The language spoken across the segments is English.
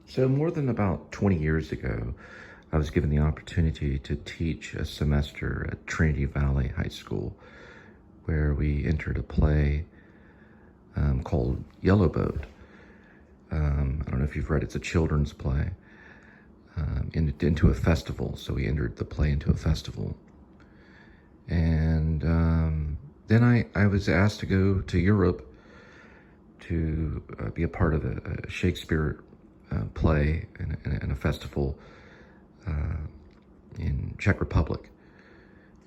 So more than about 20 years ago, I was given the opportunity to teach a semester at Trinity Valley High School, where we entered a play called Yellow Boat. I don't know if you've read it. It's a children's play into a festival. So we entered the play into a festival. And then I was asked to go to Europe to be a part of a Shakespeare play in a festival in Czech Republic,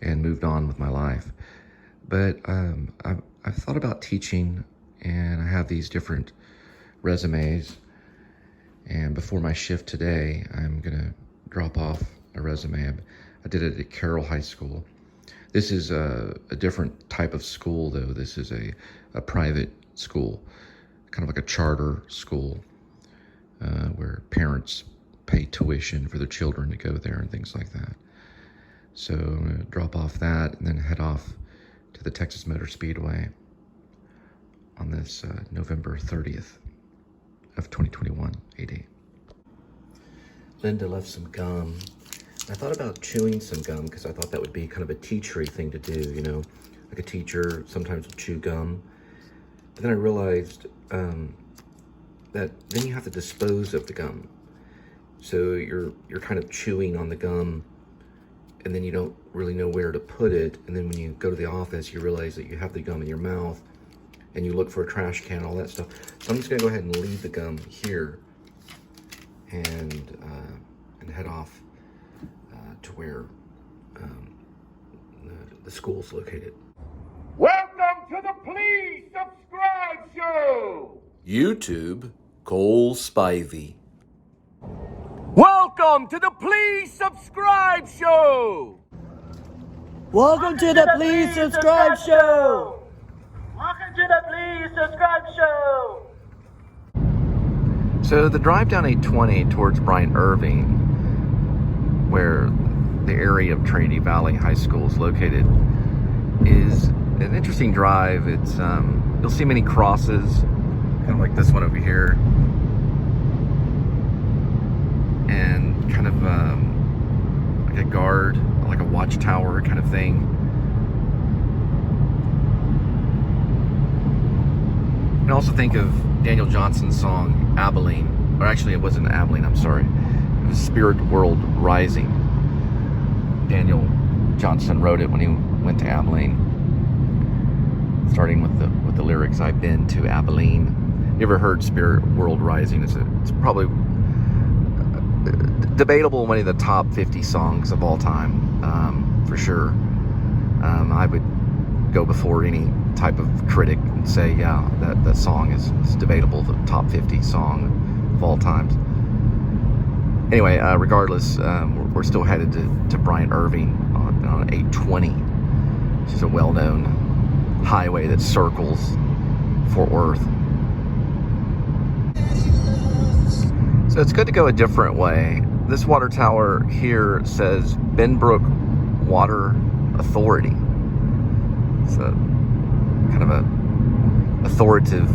and moved on with my life. But I've thought about teaching, and I have these different resumes. And before my shift today, I'm gonna drop off a resume. I did it at Carroll High School. This is a different type of school, though. This is a private school, kind of like a charter school, where parents pay tuition for their children to go there and things like that. So I'm gonna drop off that and then head off to the Texas Motor Speedway on this November 30th of 2021 AD. Linda left some gum. I thought about chewing some gum because I thought that would be kind of a teachery thing to do, you know, like a teacher sometimes will chew gum. But then I realized that then you have to dispose of the gum. So you're kind of chewing on the gum, and then you don't really know where to put it. And then when you go to the office, you realize that you have the gum in your mouth, and you look for a trash can, all that stuff. So I'm just gonna go ahead and leave the gum here and head off to where the school's located. Welcome to the Please Subscribe Show! YouTube, Cole Spivey. Welcome to the Please Subscribe Show! Welcome to the Please Subscribe Show! Welcome to the Please Subscribe Show! So the drive down 820 towards Bryant Irving, where the area of Trinity Valley High School is located, is an interesting drive. It's you'll see many crosses, kind of like this one over here, and kind of like a guard, like a watchtower kind of thing. And also think of Daniel Johnson's song Abilene, or actually it wasn't Abilene, I'm sorry. It was Spirit World Rising. Daniel Johnson wrote it when he went to Abilene, starting with the lyrics, "I've been to Abilene." You ever heard Spirit World Rising? It's probably debatable one of the top 50 songs of all time, for sure. I would go before any type of critic and say, yeah, that song is debatable, the top 50 song of all times. Anyway, regardless, we're still headed to Bryant Irving on 820, which is a well-known highway that circles Fort Worth. So it's good to go a different way. This water tower here says Benbrook Water Authority. It's a kind of a authoritative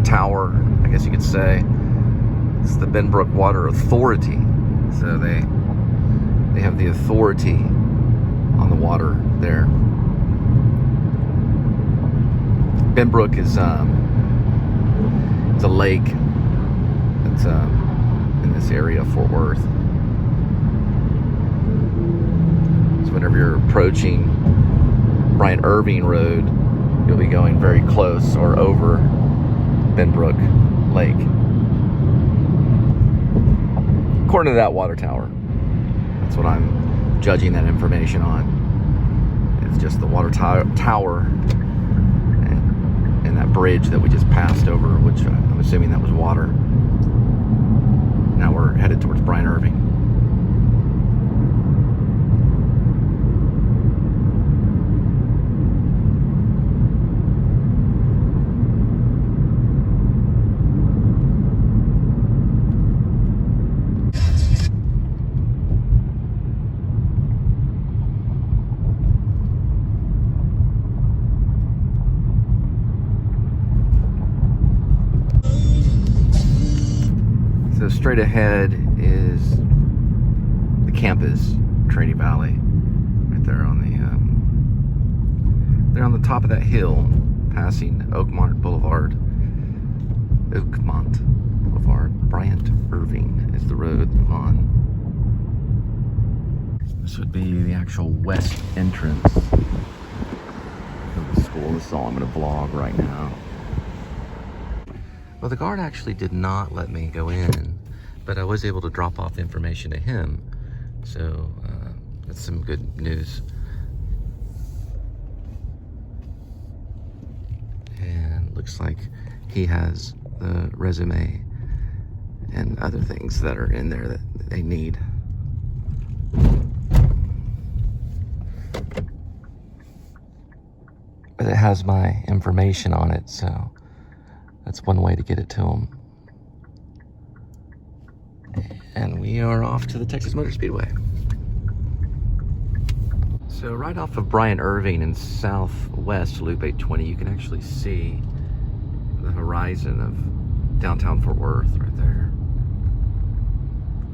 tower, I guess you could say. It's the Benbrook Water Authority. So they have the authority on the water there. Benbrook is a lake that's in this area of Fort Worth. So whenever you're approaching Bryant Irving Road, you'll be going very close or over Benbrook Lake. According to that water tower. That's what I'm judging that information on. It's just the water tower and that bridge that we just passed over, which I'm assuming that was water. Now we're headed towards Bryant Irving. straight ahead is the campus, Trinity Valley, right there on they're on the top of that hill, passing Oakmont Boulevard. Bryant Irving is the road I'm on. This would be the actual west entrance of the school. This is all I'm going to vlog right now. Well, the guard actually did not let me go in, but I was able to drop off information to him. So that's some good news. And looks like he has the resume and other things that are in there that they need. But it has my information on it, so that's one way to get it to them. And we are off to the Texas Motor Speedway. So right off of Bryant Irving in southwest Loop 820, you can actually see the horizon of downtown Fort Worth right there.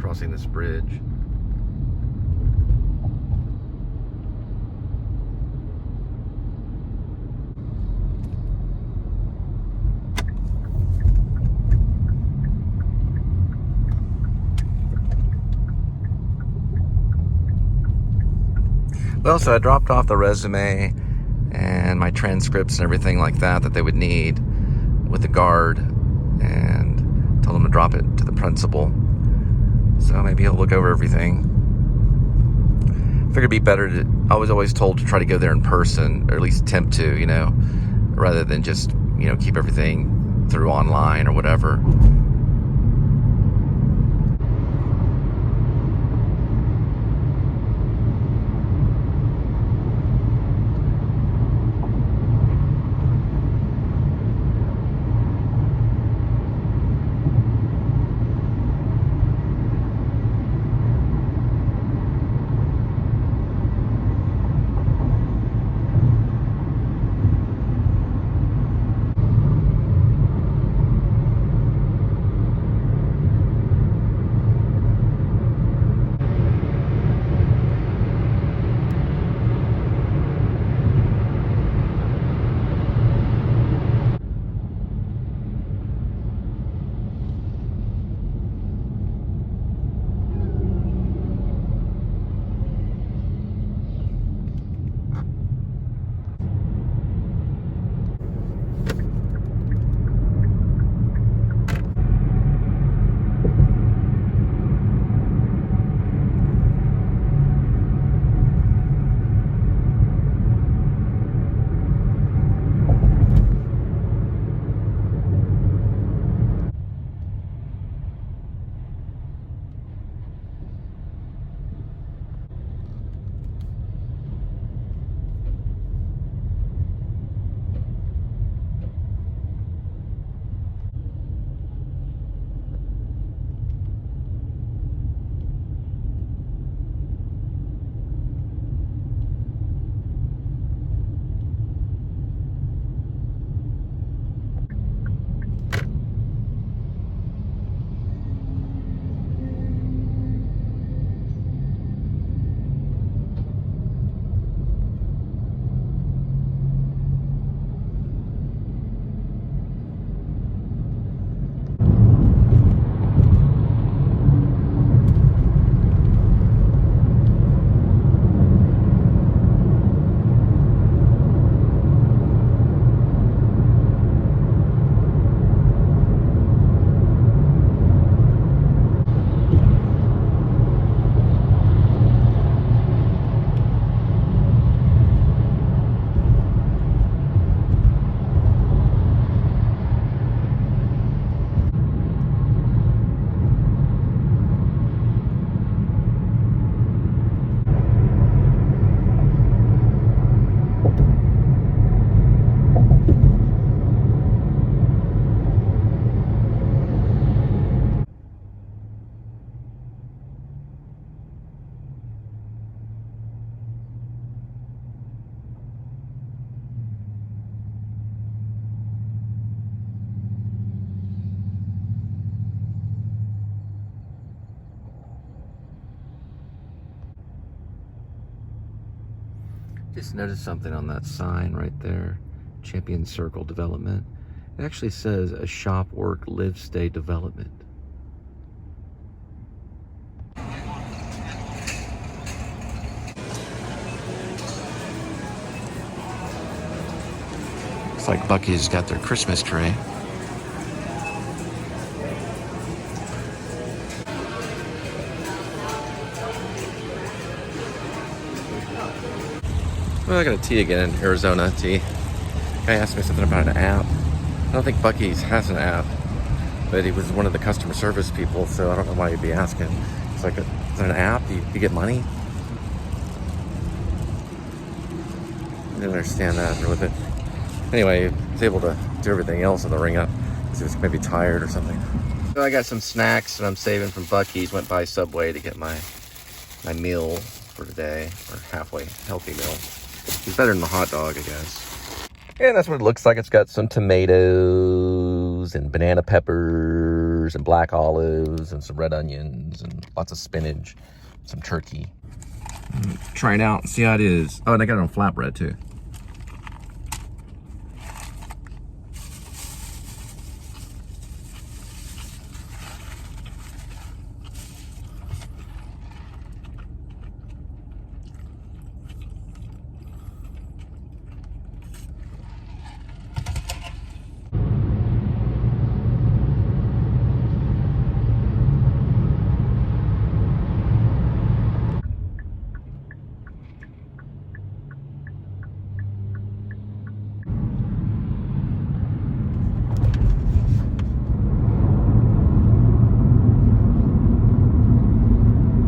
Crossing this bridge. Well, so I dropped off the resume and my transcripts and everything like that they would need with the guard, and told him to drop it to the principal. So maybe he'll look over everything. Figured it'd be better to, I was always told to try to go there in person, or at least attempt to, you know, rather than just, you know, keep everything through online or whatever. Just noticed something on that sign right there, Champion Circle Development. It actually says a shop, work, live, stay development. Looks like Buc-ee's got their Christmas tree. Well, I got a tea again, Arizona tea. Guy asked me something about an app. I don't think Buc-ee's has an app, but he was one of the customer service people, so I don't know why he'd be asking. It's like, is it an app? Do you get money? I didn't understand that or with it. Anyway, he was able to do everything else in the ring up because he was maybe tired or something. So I got some snacks that I'm saving from Buc-ee's. Went by Subway to get my meal for today, or halfway healthy meal. It's better than the hot dog, I guess. And that's what it looks like. It's got some tomatoes and banana peppers and black olives and some red onions and lots of spinach, some turkey. Try it out and see how it is. Oh, and I got it on flatbread too.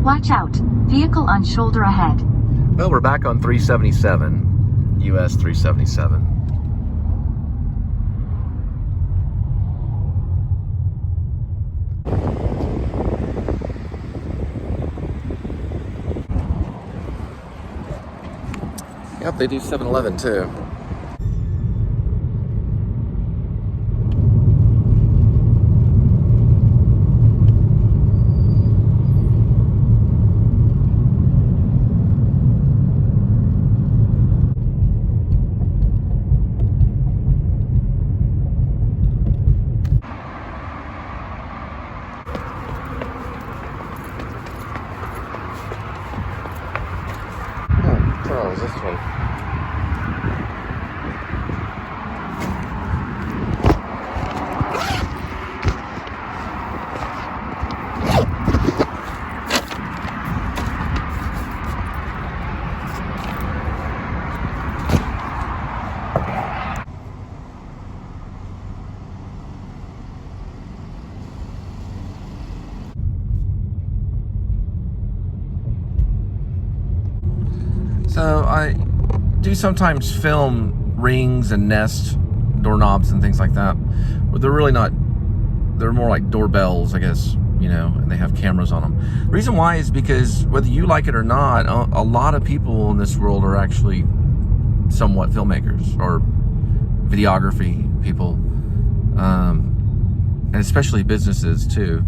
Watch out, vehicle on shoulder ahead. Well, we're back on 377, US 377. Yep, they do 7-Eleven too. Oh, is this one? So I do sometimes film rings and nests, doorknobs and things like that, but they're really not, they're more like doorbells, I guess, you know, and they have cameras on them. The reason why is because whether you like it or not, a lot of people in this world are actually somewhat filmmakers or videography people, and especially businesses too,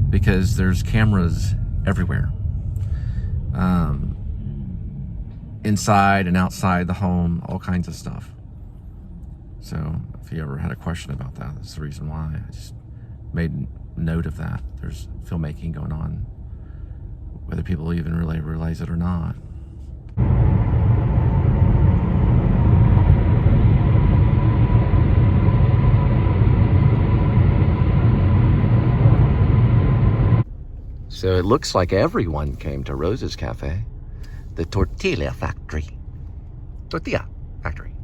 because there's cameras everywhere. Inside and outside the home, all kinds of stuff. So if you ever had a question about that, that's the reason why I just made note of that. There's filmmaking going on, whether people even really realize it or not. So it looks like everyone came to Rose's Cafe. The tortilla factory. Tortilla factory.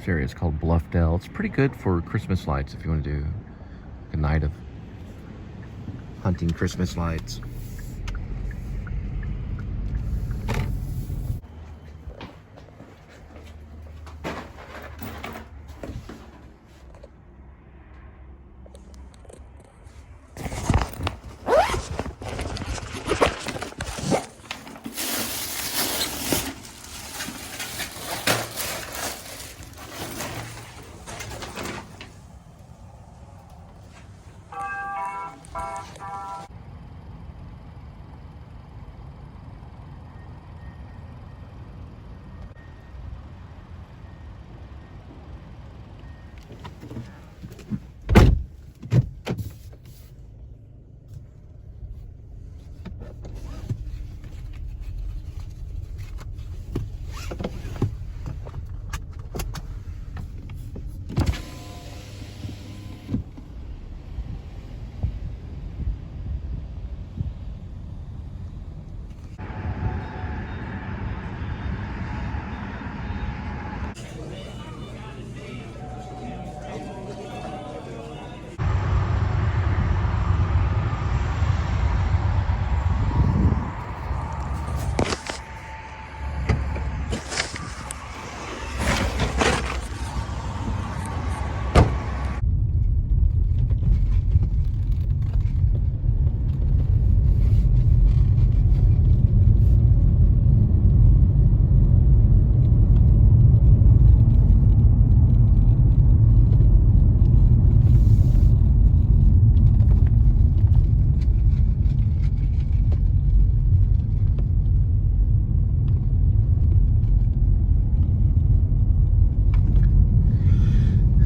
This area is called Bluffdale. It's pretty good for Christmas lights if you want to do a night of hunting Christmas lights.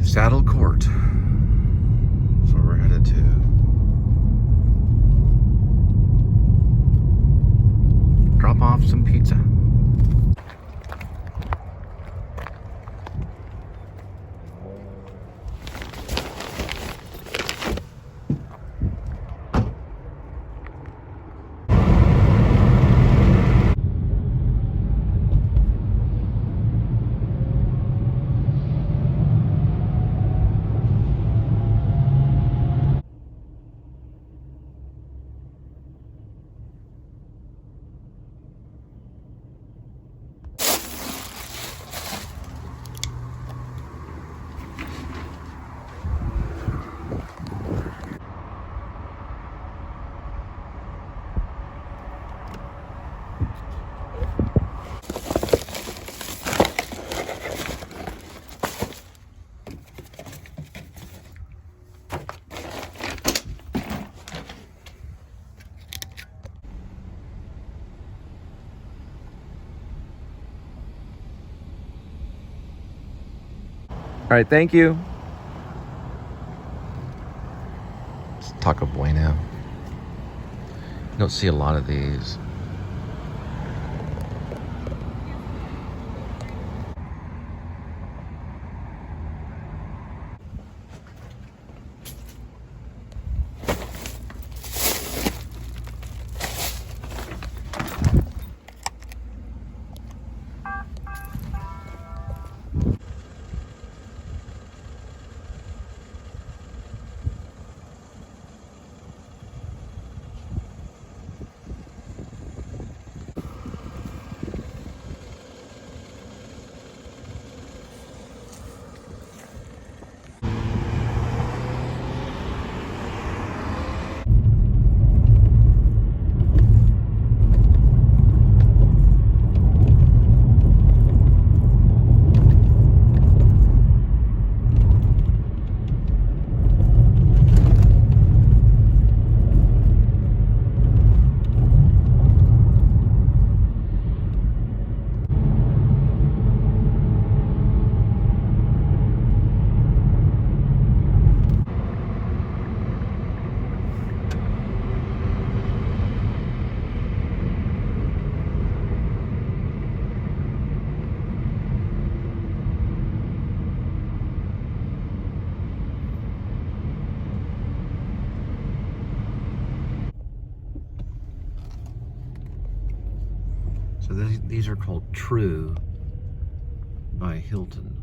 Saddle Court. That's where we're headed to. Drop off some pizza. All right, thank you. It's Taco Bueno. You don't see a lot of these. So these are called True by Hilton.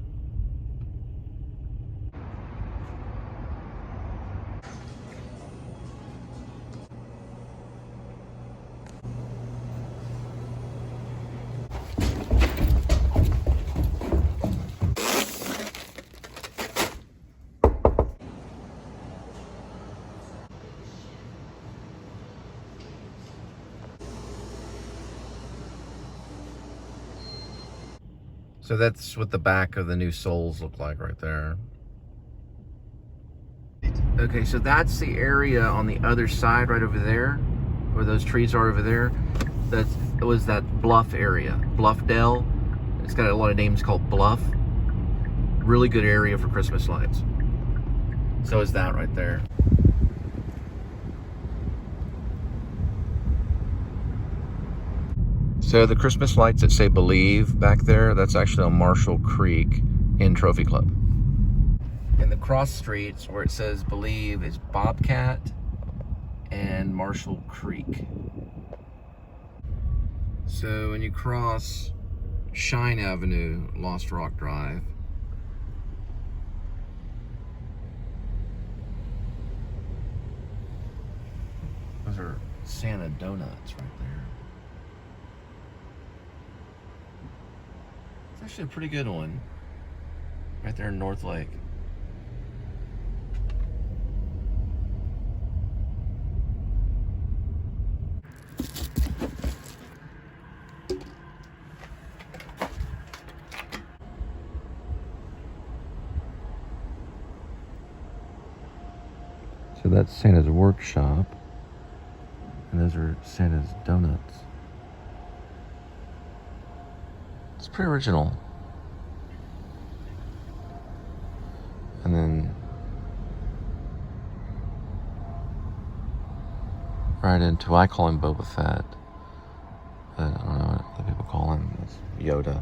So that's what the back of the new Souls look like right there. Okay, so that's the area on the other side right over there, where those trees are over there. It was that Bluff area, Bluffdale. It's got a lot of names called Bluff. Really good area for Christmas lights. So is that right there. So the Christmas lights that say Believe back there, that's actually on Marshall Creek in Trophy Club. And the cross streets where it says Believe is Bobcat and Marshall Creek. So when you cross Shine Avenue, Lost Rock Drive, those are Santa Donuts right there. It's actually a pretty good one. Right there in Northlake. So that's Santa's workshop. And those are Santa's donuts. It's pretty original. And then right into, I call him Boba Fett, but I don't know what other people call him. It's Yoda.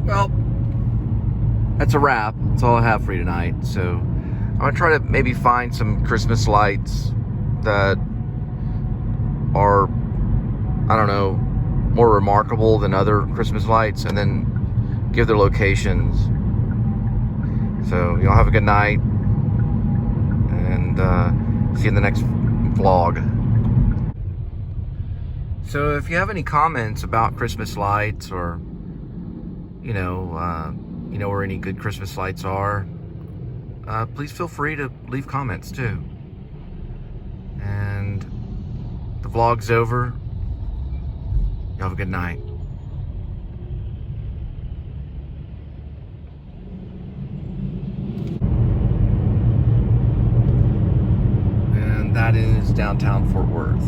Well, that's a wrap. That's all I have for you tonight. So I'm gonna try to maybe find some Christmas lights that are, I don't know, more remarkable than other Christmas lights, and then give their locations. So y'all have a good night, and see you in the next vlog. So if you have any comments about Christmas lights, or you know where any good Christmas lights are, please feel free to leave comments too. And the vlog's over. Y'all have a good night. And that is downtown Fort Worth.